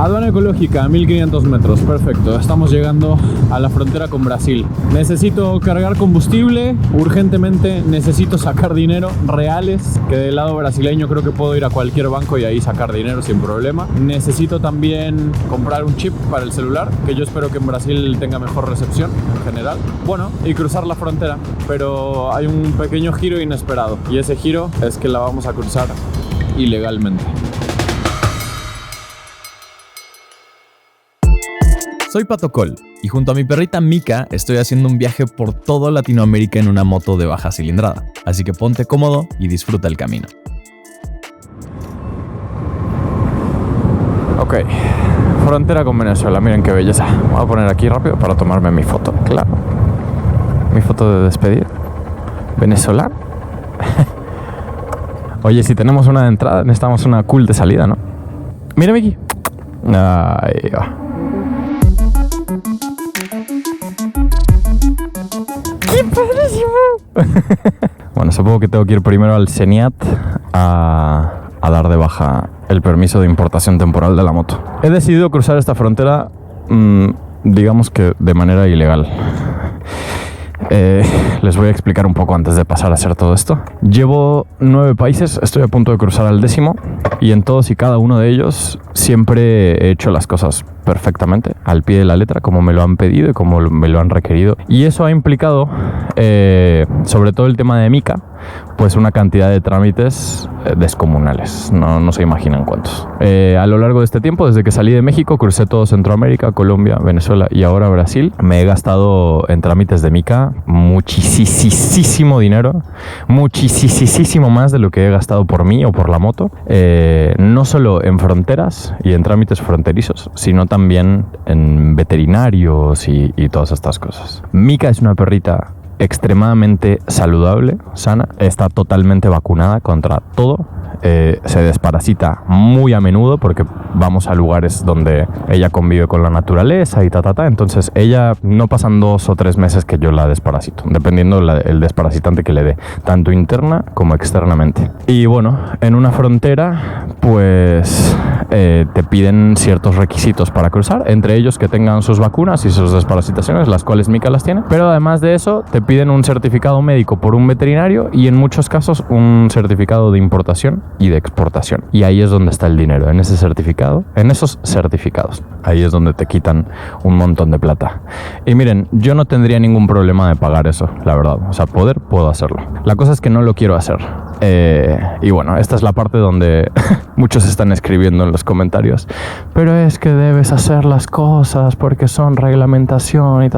Aduana ecológica, 1500 metros, perfecto. Estamos llegando a la frontera con Brasil. Necesito cargar combustible, urgentemente necesito sacar dinero reales, que del lado brasileño creo que puedo ir a cualquier banco y ahí sacar dinero sin problema. Necesito también comprar un chip para el celular, que yo espero que en Brasil tenga mejor recepción en general. Bueno, y cruzar la frontera, pero hay un pequeño giro inesperado, y ese giro es que la vamos a cruzar ilegalmente. Soy Pato Col y junto a mi perrita Mika estoy haciendo un viaje por toda Latinoamérica en una moto de baja cilindrada, así que ponte cómodo y disfruta el camino. Ok, frontera con Venezuela, miren qué belleza. Voy a poner aquí rápido para tomarme mi foto, claro. Mi foto de despedida. Venezolano. Oye, si tenemos una de entrada, necesitamos una cool de salida, ¿no? Mira, Miki. Ahí va. ¡Qué padrísimo! Bueno, supongo que tengo que ir primero al CENIAT a dar de baja el permiso de importación temporal de la moto. He decidido cruzar esta frontera, digamos que de manera ilegal. Les voy a explicar un poco antes de pasar a hacer todo esto. Llevo 9 países, estoy a punto de cruzar al 10º, y en todos y cada uno de ellos siempre he hecho las cosas perfectamente, al pie de la letra, como me lo han pedido y como me lo han requerido. Y eso ha implicado, sobre todo el tema de Mika, pues una cantidad de trámites descomunales. No se imaginan cuántos. A lo largo de este tiempo, desde que salí de México, crucé todo Centroamérica, Colombia, Venezuela y ahora Brasil. Me he gastado en trámites de Mika muchísimo dinero, muchísimo más de lo que he gastado por mí o por la moto. No solo en fronteras y en trámites fronterizos, sino también en veterinarios y todas estas cosas. Mika es una perrita extremadamente saludable, sana, está totalmente vacunada contra todo, se desparasita muy a menudo porque vamos a lugares donde ella convive con la naturaleza y entonces ella no pasan 2 o 3 meses que yo la desparasito, dependiendo el desparasitante que le dé, tanto interna como externamente. Y bueno, en una frontera pues te piden ciertos requisitos para cruzar, entre ellos que tengan sus vacunas y sus desparasitaciones, las cuales Mika las tiene, pero además de eso te piden un certificado médico por un veterinario y en muchos casos un certificado de importación y de exportación. Y ahí es donde está el dinero, en ese certificado, en esos certificados. Ahí es donde te quitan un montón de plata. Y miren, yo no tendría ningún problema de pagar eso, la verdad. O sea, puedo hacerlo. La cosa es que no lo quiero hacer. Y bueno, esta es la parte donde muchos están escribiendo en los comentarios, pero es que debes hacer las cosas porque son reglamentación y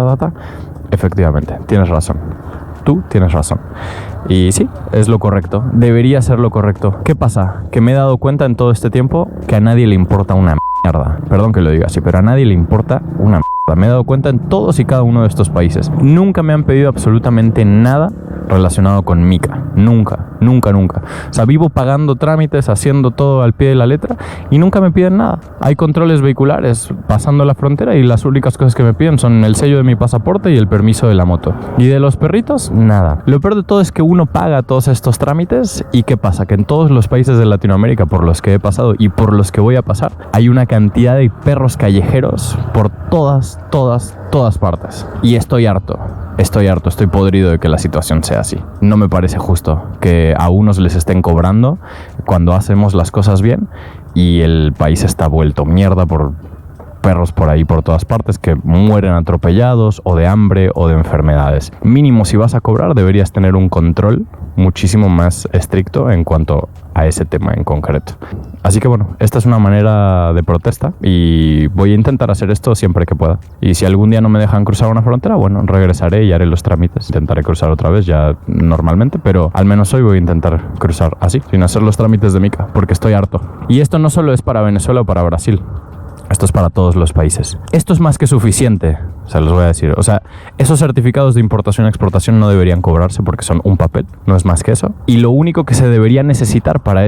Efectivamente, tienes razón. Tú tienes razón. Y sí, es lo correcto. Debería ser lo correcto. ¿Qué pasa? Que me he dado cuenta en todo este tiempo que a nadie le importa una mierda. Perdón que lo diga así, pero a nadie le importa una mierda. Me he dado cuenta en todos y cada uno de estos países. Nunca me han pedido absolutamente nada relacionado con Mika. Nunca. O sea, vivo pagando trámites, haciendo todo al pie de la letra y nunca me piden nada. Hay controles vehiculares pasando la frontera y las únicas cosas que me piden son el sello de mi pasaporte y el permiso de la moto. Y de los perritos, nada. Lo peor de todo es que uno paga todos estos trámites y ¿qué pasa? Que en todos los países de Latinoamérica por los que he pasado y por los que voy a pasar, hay una cantidad de perros callejeros por todas partes. Y estoy harto, estoy podrido de que la situación sea así. No me parece justo que a unos les estén cobrando cuando hacemos las cosas bien y el país está vuelto mierda por perros por ahí por todas partes que mueren atropellados o de hambre o de enfermedades. Mínimo, si vas a cobrar deberías tener un control muchísimo más estricto en cuanto a ese tema en concreto. Así que bueno, esta es una manera de protesta y voy a intentar hacer esto siempre que pueda. Y si algún día no me dejan cruzar una frontera, bueno, regresaré y haré los trámites. Intentaré cruzar otra vez ya normalmente, pero al menos hoy voy a intentar cruzar así, sin hacer los trámites de Mika, porque estoy harto. Y esto no solo es para Venezuela o para Brasil. Esto es para todos los países. Esto es más que suficiente, se los voy a decir. O sea, esos certificados de importación y exportación no deberían cobrarse porque son un papel, no es más que eso. Y lo único que se debería necesitar para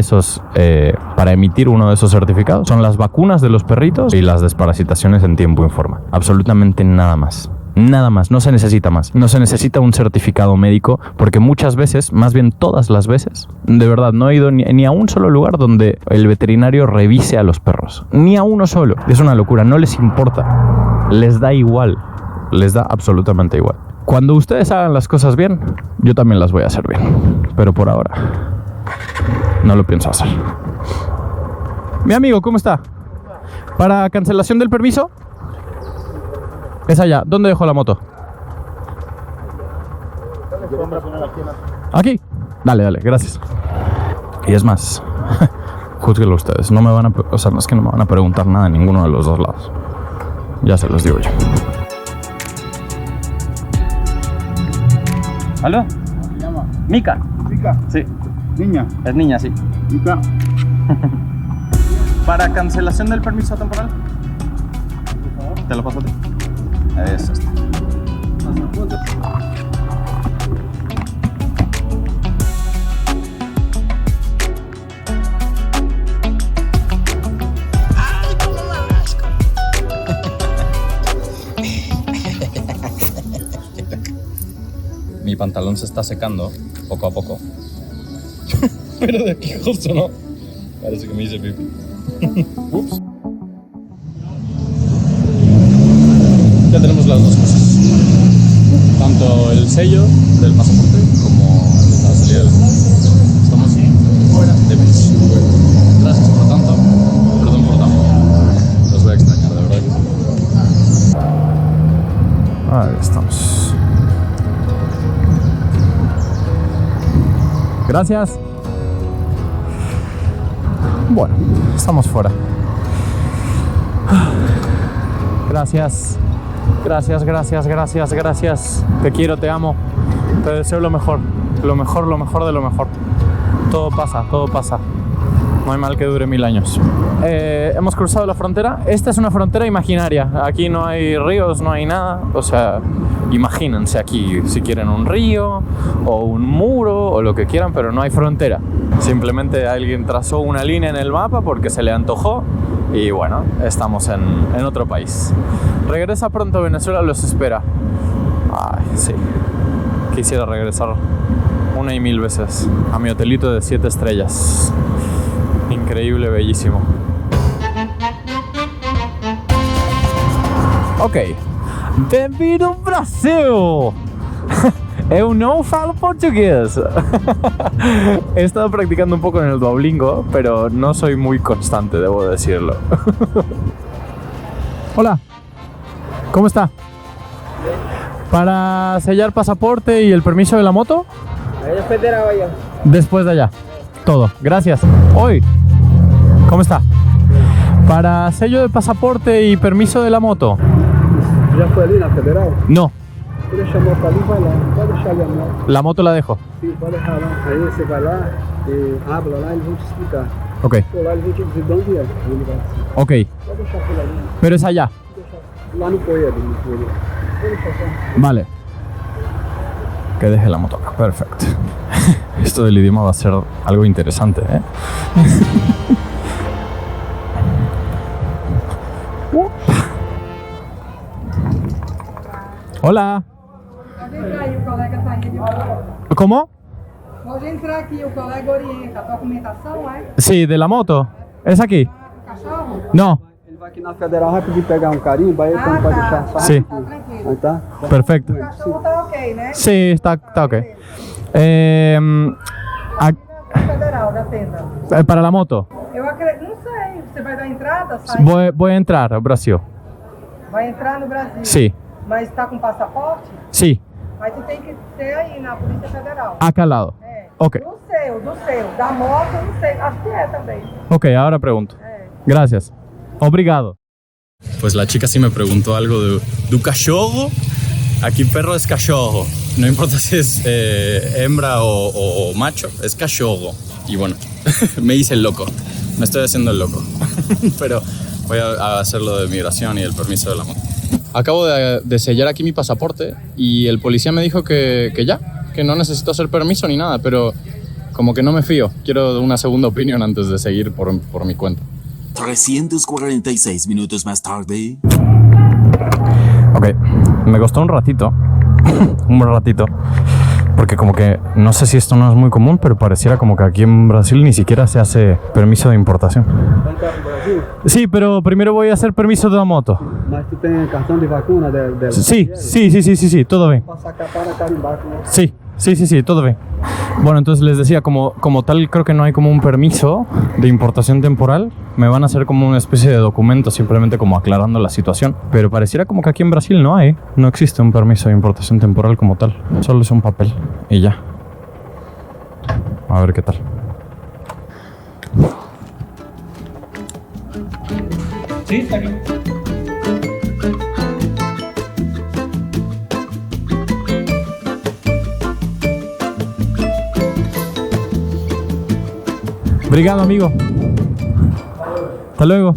para emitir uno de esos certificados son las vacunas de los perritos y las desparasitaciones en tiempo y forma. Absolutamente nada más. Nada más, no se necesita más. No se necesita un certificado médico porque muchas veces, más bien todas las veces, de verdad, no he ido ni a un solo lugar donde el veterinario revise a los perros. Ni a uno solo. Es una locura, no les importa. Les da igual. Les da absolutamente igual. Cuando ustedes hagan las cosas bien, yo también las voy a hacer bien. Pero por ahora, no lo pienso hacer. Mi amigo, ¿cómo está? ¿Para cancelación del permiso? Es allá. ¿Dónde dejó la moto? ¿Aquí? Dale, dale, gracias. Y es más, júzguenlo ustedes. No me van a, o sea, no es que no me van a preguntar nada en ninguno de los dos lados. Ya se los digo yo. ¿Aló? ¿Cómo se llama? Mica. ¿Mica? Sí. Niña. Es niña, sí. Mica. ¿Para cancelación del permiso temporal? Te lo paso a ti. Eso está. Mi pantalón se está secando poco a poco. Pero de aquí justo no. Parece que me hice pipí. Ups. Ya tenemos las dos cosas. Tanto el sello del pasaporte como la salida del país. Estamos fuera de México. Gracias por tanto. Perdón por tanto. Los voy a extrañar, de verdad que sí. Ahí estamos. Gracias. Bueno, estamos fuera. Gracias. Gracias, gracias, gracias, gracias. Te quiero, te amo. Te deseo lo mejor. Lo mejor, lo mejor de lo mejor. Todo pasa, todo pasa. No hay mal que dure 1000 años. Hemos cruzado la frontera. Esta es una frontera imaginaria. Aquí no hay ríos, no hay nada. O sea, imagínense aquí si quieren un río o un muro o lo que quieran, pero no hay frontera. Simplemente alguien trazó una línea en el mapa porque se le antojó y bueno, estamos en otro país. Regresa pronto a Venezuela, los espera. Ay, sí. Quisiera regresar 1 y 1000 veces a mi hotelito de 7 estrellas. Increíble, bellísimo. Ok. Bem-vindo ao Brasil! Eu não falo portugués. He estado practicando un poco en el Duolingo, pero no soy muy constante, debo decirlo. Hola. ¿Cómo está? ¿Para sellar pasaporte y el permiso de la moto? Después de la valla. Después de allá. Todo. Gracias. Hoy. ¿Cómo está? Para sello de pasaporte y permiso de la moto. ¿Ya fue ali na Federal? No. Ele chamou para ali, vai lá. Pode deixar ali a moto. La moto la dejo. Sim, pode deixar lá. Aí você vai lá e habla lá e eles vão te explicar. Ok. Por lá eles vão te dizer de onde é a universidade. Ok. Pode deixar por ali. Pero es allá. Pode deixar lá no Coelho, no Coelho. Pode deixar só. Vale. Que deje la moto acá. Perfecto. Esto del idioma va a ser algo interesante, ¿eh? Hola. Pode entrar aí, o colega está aí de boa. ¿Cómo? Pode entrar aqui, o colega orienta. A documentação é? Sí, de la moto. ¿Es aquí? O cachorro? No. Ele vai aqui na Federal rapidinho pegar um carimbo, aí então pode deixar só. Sim. Tá tranquilo. Aí tá? Perfecto. O cachorro tá ok, né? Sí, está ok. Federal, da tenda. Para la moto. Eu acredito, não sei. Você vai dar entrada, sair? Voy a entrar a Brasil. Vai entrar no Brasil. Sí, Mas tá com passaporte? sí. Mas tu tem que ter aí na Polícia Federal. Acá al lado. É. Ok. Do seu. Da moto, não sei. Acho que é também. Ok, ahora pregunto. É. Gracias. Obrigado. Pues la chica sí me preguntó algo de cachorro. Aquí perro es cachorro. No importa si es hembra o macho, es cachorro. Y bueno, me hice el loco. Me estoy haciendo el loco. Pero voy a hacer lo de migración y el permiso de la moto. Acabo de sellar aquí mi pasaporte y el policía me dijo que ya, que no necesito hacer permiso ni nada, pero como que no me fío. Quiero una segunda opinión antes de seguir por mi cuenta. 346 minutos más tarde. Ok, Me costó un ratito, un buen ratito, porque como que, no sé si esto no es muy común, pero pareciera como que aquí en Brasil ni siquiera se hace permiso de importación. Sí, pero primero voy a hacer permiso de la moto. Mas tu tem cartão de vacuna dela? Sí, todo bien. Passa cá para carimbar, né? Sí, todo bien. Bueno, entonces les decía, como tal creo que no hay como un permiso de importación temporal. Me van a hacer como una especie de documento simplemente como aclarando la situación. Pero pareciera como que aquí en Brasil no existe un permiso de importación temporal como tal. Solo es un papel y ya. A ver qué tal. Sí, está aquí. Obrigado, amigo. Hasta luego.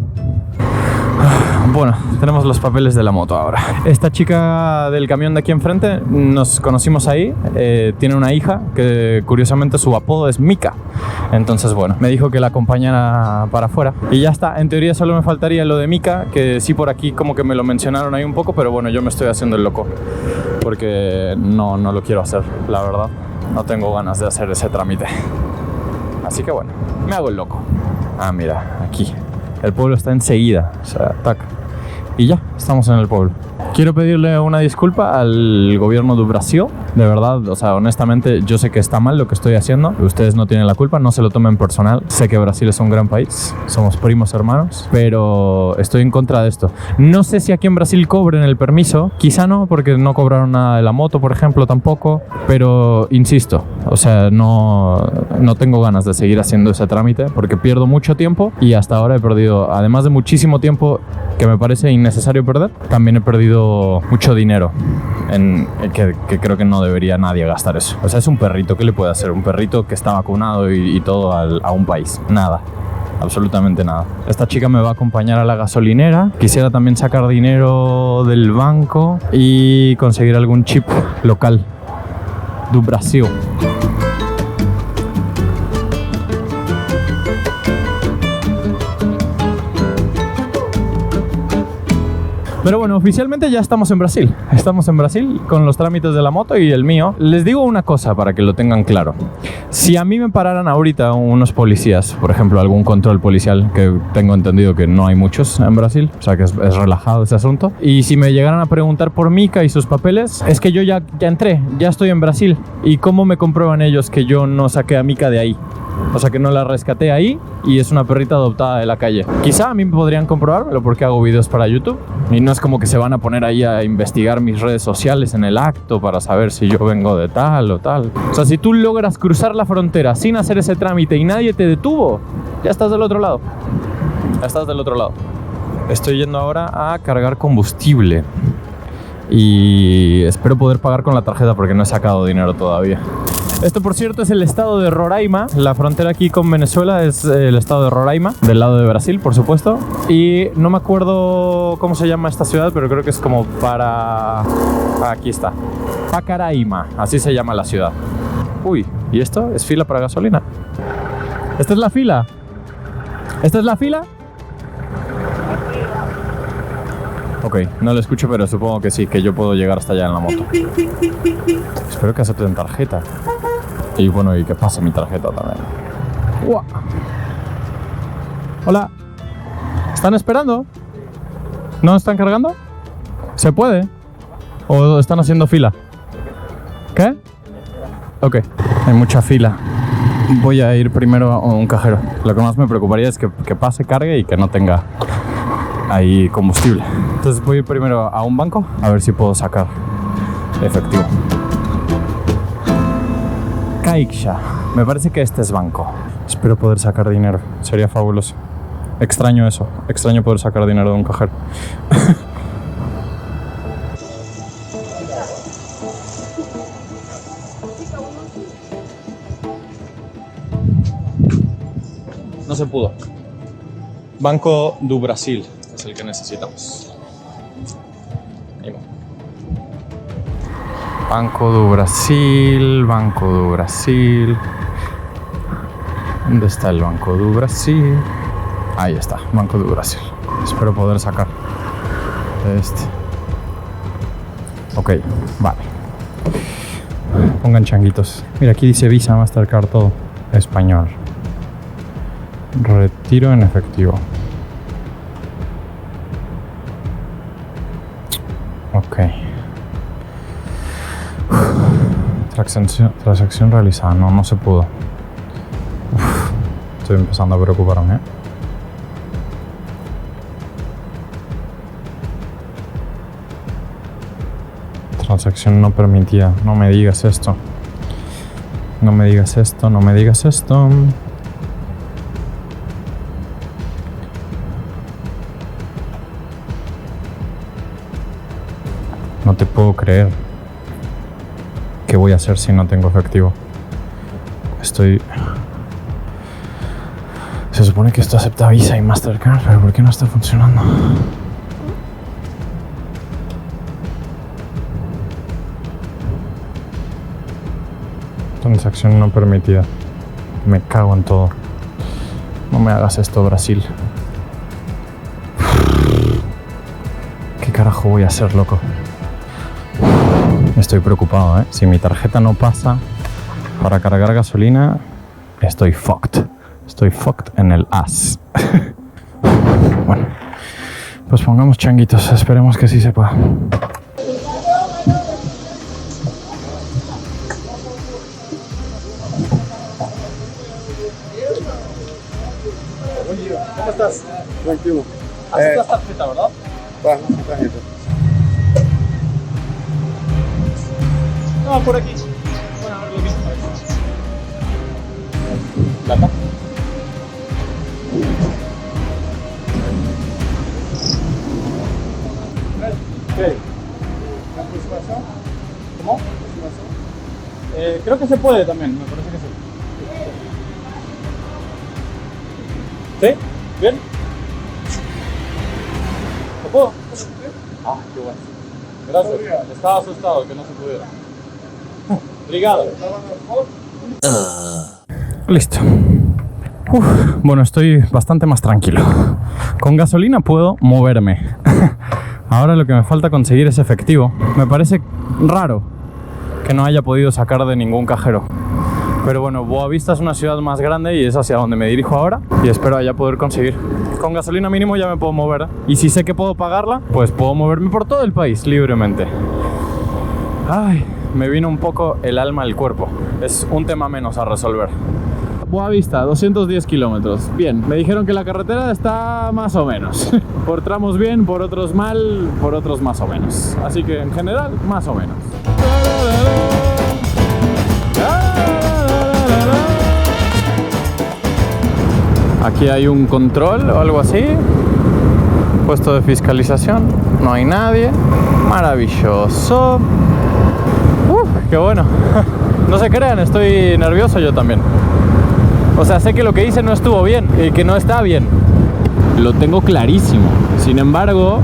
Bueno, tenemos los papeles de la moto ahora. Esta chica del camión de aquí enfrente, nos conocimos ahí. Tiene una hija que curiosamente su apodo es Mika. Entonces, bueno, me dijo que la acompañara para afuera. Y ya está. En teoría solo me faltaría lo de Mika, que sí por aquí como que me lo mencionaron ahí un poco, pero bueno, yo me estoy haciendo el loco. Porque no lo quiero hacer, la verdad. No tengo ganas de hacer ese trámite. Así que bueno, me hago el loco. Ah, mira, aquí. El pueblo está enseguida, o sea, tac. Y ya, estamos en el pueblo. Quiero pedirle una disculpa al gobierno de Brasil. De verdad, o sea, honestamente, yo sé que está mal lo que estoy haciendo. Ustedes no tienen la culpa, no se lo tomen personal. Sé que Brasil es un gran país, somos primos hermanos, pero estoy en contra de esto. No sé si aquí en Brasil cobren el permiso. Quizá no, porque no cobraron nada de la moto, por ejemplo, tampoco. Pero, insisto, o sea, no tengo ganas de seguir haciendo ese trámite porque pierdo mucho tiempo y hasta ahora he perdido, además de muchísimo tiempo que me parece innecesario perder, también he perdido mucho dinero que creo que no debería nadie gastar eso. O sea, es un perrito, ¿qué le puede hacer? Un perrito que está vacunado y todo a un país. Nada, absolutamente nada. Esta chica me va a acompañar a la gasolinera. Quisiera también sacar dinero del banco y conseguir algún chip local do Brasil. Pero bueno, oficialmente ya estamos en Brasil. Estamos en Brasil con los trámites de la moto y el mío. Les digo una cosa para que lo tengan claro. Si a mí me pararan ahorita unos policías, por ejemplo, algún control policial, que tengo entendido que no hay muchos en Brasil, o sea que es relajado ese asunto, y si me llegaran a preguntar por Mika y sus papeles, es que yo ya entré, ya estoy en Brasil. ¿Y cómo me comprueban ellos que yo no saqué a Mika de ahí? O sea que no la rescaté ahí y es una perrita adoptada de la calle. Quizá a mí podrían comprobármelo porque hago videos para YouTube y no es como que se van a poner ahí a investigar mis redes sociales en el acto para saber si yo vengo de tal o tal. O sea, si tú logras cruzar la frontera sin hacer ese trámite y nadie te detuvo, ya estás del otro lado. Ya estás del otro lado. Estoy yendo ahora a cargar combustible y espero poder pagar con la tarjeta porque no he sacado dinero todavía. Esto, por cierto, es el estado de Roraima. La frontera aquí con Venezuela es el estado de Roraima, del lado de Brasil, por supuesto. Y no me acuerdo cómo se llama esta ciudad, pero creo que es como para... Aquí está. Pacaraima, así se llama la ciudad. Uy, ¿y esto? ¿Es fila para gasolina? ¿Esta es la fila? ¿Esta es la fila? Ok, no lo escucho, pero supongo que sí, que yo puedo llegar hasta allá en la moto. Espero que acepten tarjeta. Y bueno, y que pase mi tarjeta también. ¡Uah! Hola. ¿Están esperando? ¿No están cargando? ¿Se puede? ¿O están haciendo fila? ¿Qué? Ok, hay mucha fila. Voy a ir primero a un cajero. Lo que más me preocuparía es que pase, cargue y que no tenga ahí combustible. Entonces voy a ir primero a un banco a ver si puedo sacar efectivo. Caixa. Me parece que este es banco. Espero poder sacar dinero. Sería fabuloso. Extraño eso. Extraño poder sacar dinero de un cajero. No se pudo. Banco do Brasil es el que necesitamos. Ahí va. Banco do Brasil, Banco do Brasil. ¿Dónde está el Banco do Brasil? Ahí está, Banco do Brasil. Espero poder sacar este. Ok, vale. Pongan changuitos. Mira, aquí dice Visa, Mastercard, todo. Español. Retiro en efectivo. Ok. Transacción realizada. No se pudo. Estoy empezando a preocuparme, ¿eh? Transacción no permitida. No me digas esto. No me digas esto, no me digas esto. No te puedo creer. ¿Qué voy a hacer si no tengo efectivo? Se supone que esto acepta Visa y Mastercard, pero ¿por qué no está funcionando? Transacción no permitida. Me cago en todo. No me hagas esto, Brasil. ¿Qué carajo voy a hacer, loco? Estoy preocupado, ¿eh? Si mi tarjeta no pasa para cargar gasolina, estoy fucked. Estoy fucked en el ass. Bueno, pues pongamos changuitos. Esperemos que sí se pueda. ¿Cómo estás? Tranquilo. ¿Aceptas tarjeta, verdad? Va, tarjeta. No, por aquí. Bueno, a ver lo mismo. ¿Plata? ¿Qué? ¿Aproximación? ¿Cómo? ¿Aproximación? Creo que se puede también, me parece que sí. ¿Sí? ¿Bien? ¿Lo puedo? Ah, qué bueno. Gracias. Estaba asustado que no se pudiera. Obrigado. Listo. Bueno, estoy bastante más tranquilo. Con gasolina puedo moverme. Ahora lo que me falta conseguir es efectivo. Me parece raro que no haya podido sacar de ningún cajero. Pero bueno, Boavista es una ciudad más grande y es hacia donde me dirijo ahora y espero allá poder conseguir. Con gasolina mínimo ya me puedo mover. Y si sé que puedo pagarla, pues puedo moverme por todo el país libremente. Ay, me vino un poco el alma al cuerpo. Es un tema menos a resolver. Boavista, 210 kilómetros. Bien, me dijeron que la carretera está más o menos. Por tramos bien, por otros mal, por otros más o menos. Así que en general, más o menos. Aquí hay un control o algo así. Puesto de fiscalización. No hay nadie. Maravilloso. Qué bueno. No se crean, estoy nervioso yo también. O sea, sé que lo que hice no estuvo bien y que no está bien. Lo tengo clarísimo. Sin embargo,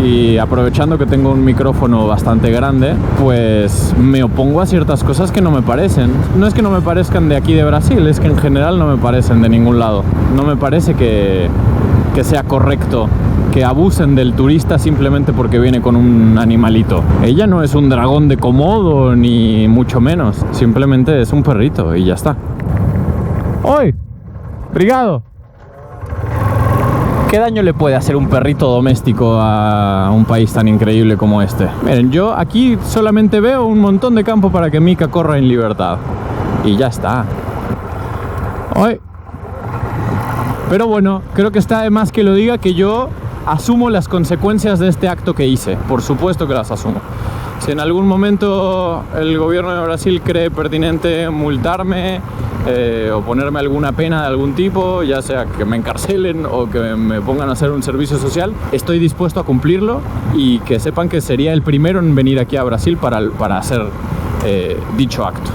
y aprovechando que tengo un micrófono bastante grande, pues me opongo a ciertas cosas que no me parecen. No es que no me parezcan de aquí de Brasil, es que en general no me parecen de ningún lado. No me parece que sea correcto que abusen del turista simplemente porque viene con un animalito. Ella no es un dragón de Komodo, ni mucho menos. Simplemente es un perrito y ya está. ¡Oy! ¡Brigado! ¿Qué daño le puede hacer un perrito doméstico a un país tan increíble como este? Miren, yo aquí solamente veo un montón de campo para que Mika corra en libertad. Y ya está. ¡Oy! Pero bueno, creo que está de más que lo diga que yo asumo las consecuencias de este acto que hice. Por supuesto que las asumo. Si en algún momento el gobierno de Brasil cree pertinente multarme o ponerme alguna pena de algún tipo, ya sea que me encarcelen o que me pongan a hacer un servicio social, estoy dispuesto a cumplirlo y que sepan que sería el primero en venir aquí a Brasil para hacer dicho acto.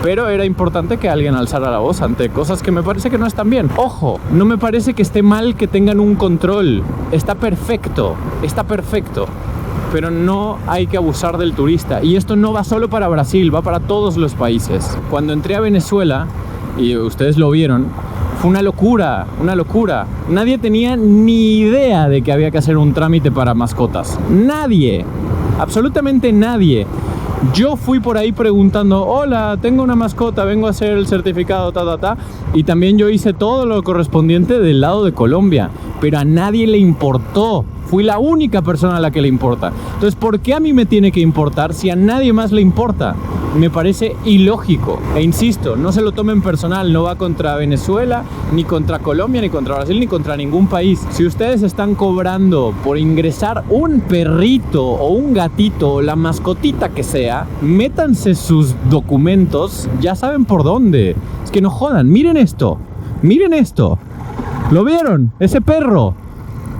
Pero era importante que alguien alzara la voz ante cosas que me parece que no están bien. Ojo, no me parece que esté mal que tengan un control. Está perfecto, pero no hay que abusar del turista. Y esto no va solo para Brasil, va para todos los países. Cuando entré a Venezuela, y ustedes lo vieron, fue una locura, una locura. Nadie tenía ni idea de que había que hacer un trámite para mascotas. Nadie. Absolutamente nadie. Yo fui por ahí preguntando, hola, tengo una mascota, vengo a hacer el certificado, y también yo hice todo lo correspondiente del lado de Colombia, pero a nadie le importó. Fui la única persona a la que le importa. Entonces, ¿por qué a mí me tiene que importar si a nadie más le importa? Me parece ilógico. E insisto, no se lo tomen personal. No va contra Venezuela, ni contra Colombia, ni contra Brasil, ni contra ningún país. Si ustedes están cobrando por ingresar un perrito o un gatito o la mascotita que sea, métanse sus documentos. Ya saben por dónde. Es que no jodan. Miren esto. Miren esto. ¿Lo vieron? Ese perro.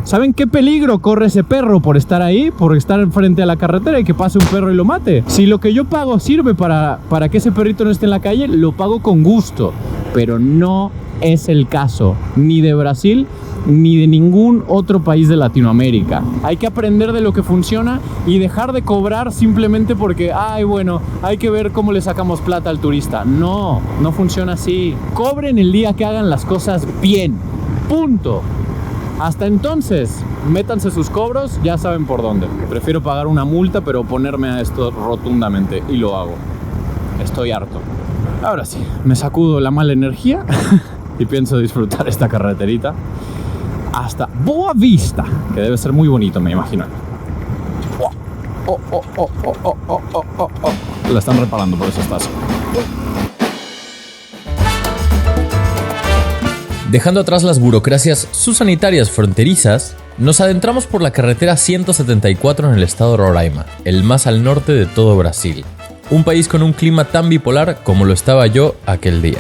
¿Saben qué peligro corre ese perro por estar ahí? Por estar frente a la carretera y que pase un perro y lo mate. Si lo que yo pago sirve para que ese perrito no esté en la calle, lo pago con gusto. Pero no es el caso ni de Brasil ni de ningún otro país de Latinoamérica. Hay que aprender de lo que funciona y dejar de cobrar simplemente porque, ay, bueno, hay que ver cómo le sacamos plata al turista. No, no funciona así. Cobren el día que hagan las cosas bien. Punto. Hasta entonces, métanse sus cobros, ya saben por dónde. Prefiero pagar una multa, pero oponerme a esto rotundamente, y lo hago. Estoy harto. Ahora sí, me sacudo la mala energía y pienso disfrutar esta carreterita hasta Boa Vista, que debe ser muy bonito, me imagino. La están reparando, por eso está así. Dejando atrás las burocracias subsanitarias fronterizas, nos adentramos por la carretera 174 en el estado de Roraima, el más al norte de todo Brasil. Un país con un clima tan bipolar como lo estaba yo aquel día.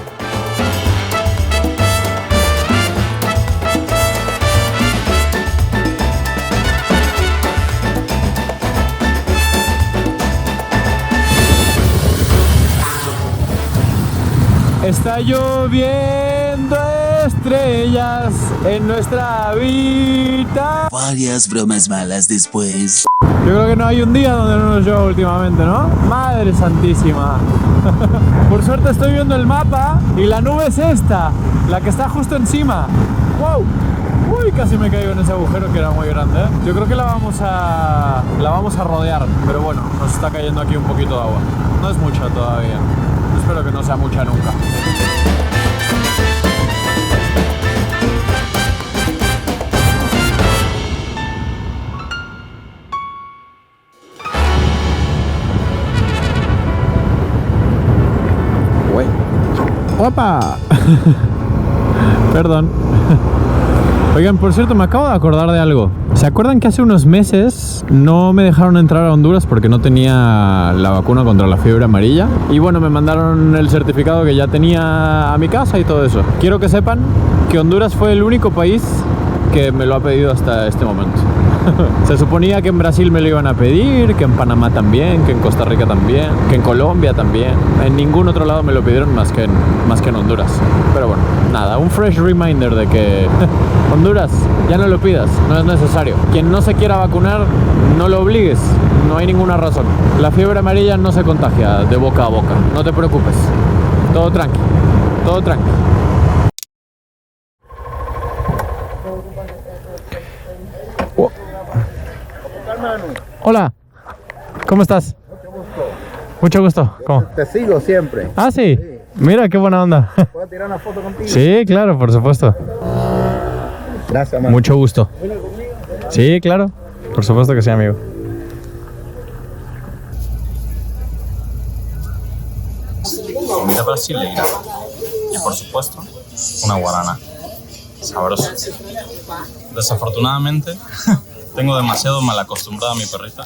Está lloviendo estrellas en nuestra vida. Varias bromas malas después. Yo creo que no hay un día donde no nos llueva últimamente, ¿no? Madre santísima. Por suerte estoy viendo el mapa y la nube es esta, la que está justo encima. ¡Wow! Uy, casi me caigo en ese agujero que era muy grande, ¿eh? Yo creo que la vamos a rodear, pero bueno, nos está cayendo aquí un poquito de agua. No es mucha todavía. Espero que no sea mucha nunca. ¡Opa! Perdón. Oigan, por cierto, me acabo de acordar de algo. ¿Se acuerdan que hace unos meses no me dejaron entrar a Honduras porque no tenía la vacuna contra la fiebre amarilla? Y bueno, me mandaron el certificado que ya tenía a mi casa y todo eso. Quiero que sepan que Honduras fue el único país que me lo ha pedido hasta este momento. Se suponía que en Brasil me lo iban a pedir, que en Panamá también, que en Costa Rica también, que en Colombia también. En ningún otro lado me lo pidieron más que en Honduras. Pero bueno, nada, un fresh reminder de que Honduras, ya no lo pidas, no es necesario. Quien no se quiera vacunar, no lo obligues, no hay ninguna razón. La fiebre amarilla no se contagia de boca a boca, no te preocupes. Todo tranqui, todo tranqui. Hola, ¿cómo estás? Mucho gusto. ¿Cómo? Te sigo siempre. Ah, sí. Mira, qué buena onda. ¿Puedo tirar una foto contigo? Sí, claro, por supuesto. Gracias, man. Mucho gusto. Sí, claro. Por supuesto que sí, amigo. Comida brasileña. Y por supuesto, una guarana. Sabroso. Desafortunadamente, tengo demasiado mal acostumbrada a mi perrita.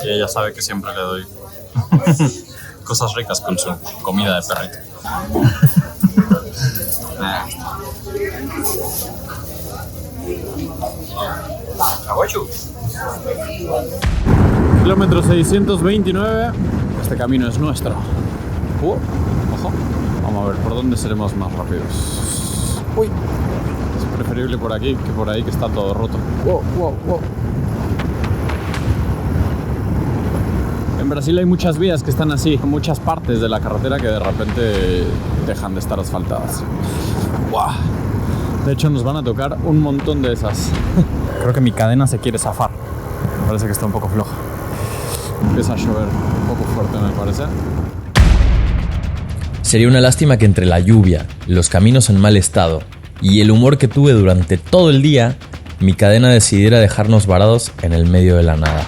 Y ella sabe que siempre le doy cosas ricas con su comida de perrito. Kilómetro 629. Este camino es nuestro. Ojo. Vamos a ver por dónde seremos más rápidos. Uy. Es preferible por aquí que por ahí, que está todo roto. Wow. En Brasil hay muchas vías que están así, muchas partes de la carretera que de repente dejan de estar asfaltadas. ¡Wow! De hecho, nos van a tocar un montón de esas. Creo que mi cadena se quiere zafar. Me parece que está un poco flojo. Empieza a llover un poco fuerte, me parece. Sería una lástima que entre la lluvia, los caminos en mal estado y el humor que tuve durante todo el día, mi cadena decidiera dejarnos varados en el medio de la nada.